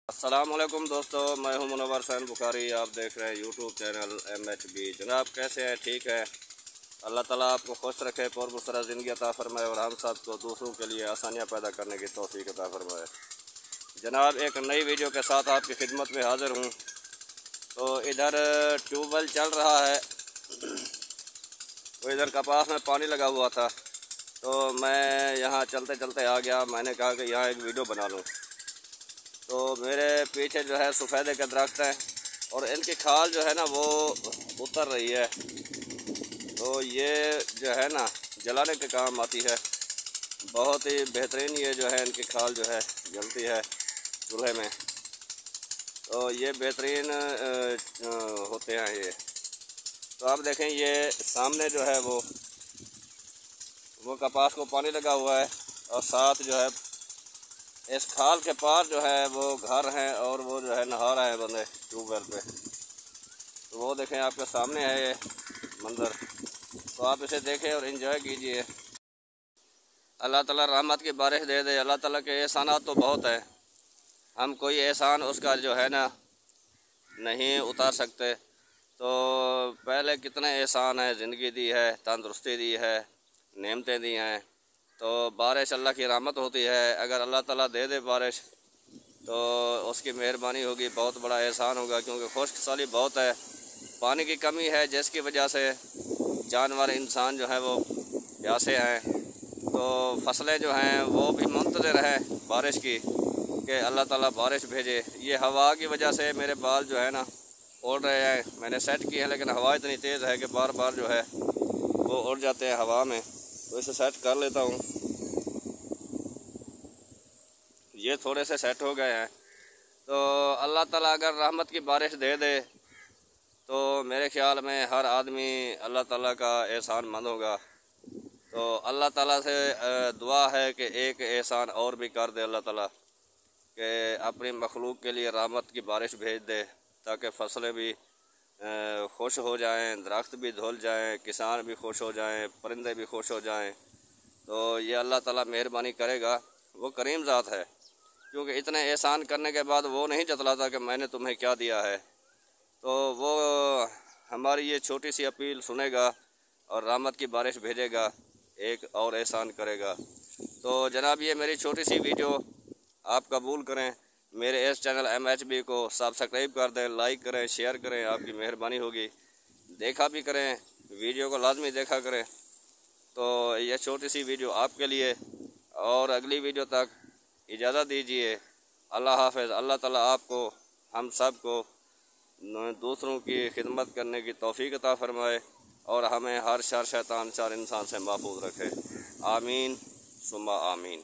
अस्सलाम वालेकुम दोस्तों, मैं हूं मुनव्वर हुसैन बुखारी। आप देख रहे हैं यूट्यूब चैनल MHB। जनाब कैसे हैं? ठीक है। अल्लाह ताला आपको खुश रखे, पुरबसरा ज़िंदगी अता फरमाए और हम सब को दूसरों के लिए आसानियां पैदा करने की तौफीक अता फरमाए। जनाब एक नई वीडियो के साथ आपकी खिदमत में हाज़िर हूँ। तो इधर ट्यूबवेल चल रहा है, तो इधर कपास में पानी लगा हुआ था, तो मैं यहाँ चलते चलते आ गया। मैंने कहा कि यहाँ एक वीडियो बना लूँ। तो मेरे पीछे जो है सफ़ेदे के दरख्त हैं और इनकी खाल जो है ना वो उतर रही है, तो ये जो है ना जलाने के काम आती है। बहुत ही बेहतरीन ये जो है इनकी खाल जो है जलती है चूल्हे में, तो ये बेहतरीन होते हैं ये। तो आप देखें ये सामने जो है वो कपास को पानी लगा हुआ है और साथ जो है इस खाल के पार जो है वो घर हैं और वो जो है नहा रहे हैं बंदे ट्यूबवेल पे। तो वो देखें आपके सामने है ये मंज़र, तो आप इसे देखें और एंजॉय कीजिए। अल्लाह ताला रहमत की बारिश दे दे। अल्लाह ताला के एहसानात तो बहुत है, हम कोई एहसान उसका जो है ना नहीं उतार सकते। तो पहले कितने एहसान है, ज़िंदगी दी है, तंदुरुस्ती दी है, नेमतें दी हैं। तो बारिश अल्लाह की रहमत होती है। अगर अल्लाह ताला दे दे बारिश तो उसकी मेहरबानी होगी, बहुत बड़ा एहसान होगा। क्योंकि खुश्क साली बहुत है, पानी की कमी है, जिसकी वजह से जानवर इंसान जो है वो प्यासे हैं। तो फसलें जो हैं वो भी मुंतज़िर हैं बारिश की कि अल्लाह ताला बारिश भेजे। ये हवा की वजह से मेरे बाल जो है ना उड़ रहे हैं। मैंने सेट किए हैं लेकिन हवा इतनी तेज़ है कि बार बार जो है वो उड़ जाते हैं हवा में। तो इसे सेट कर लेता हूँ। ये थोड़े से सेट हो गए हैं। तो अल्लाह ताला अगर रहमत की बारिश दे दे तो मेरे ख्याल में हर आदमी अल्लाह ताला का एहसान मंद होगा। तो अल्लाह ताला से दुआ है कि एक एहसान और भी कर दे अल्लाह ताला, कि अपनी मखलूक के लिए रहमत की बारिश भेज दे, ताकि फसलें भी खुश हो जाएं, दरख्त भी धुल जाएं, किसान भी खुश हो जाएं, परिंदे भी खुश हो जाएं। तो ये अल्लाह ताला मेहरबानी करेगा, वो करीम ज़ात है। क्योंकि इतने एहसान करने के बाद वो नहीं जतलाता कि मैंने तुम्हें क्या दिया है। तो वो हमारी ये छोटी सी अपील सुनेगा और रहमत की बारिश भेजेगा, एक और एहसान करेगा। तो जनाब ये मेरी छोटी सी वीडियो आप कबूल करें, मेरे इस चैनल MHB को सब्सक्राइब कर दें, लाइक करें, शेयर करें, आपकी मेहरबानी होगी। देखा भी करें, वीडियो को लाजमी देखा करें। तो यह छोटी सी वीडियो आपके लिए, और अगली वीडियो तक इजाज़त दीजिए। अल्लाह हाफ़िज़। अल्लाह ताला आपको, हम सब को दूसरों की खिदमत करने की तौफ़ीक अता फ़रमाए और हमें हर शर, शैतान, शर इंसान से महफूज रखे। आमीन सुम्मा आमीन।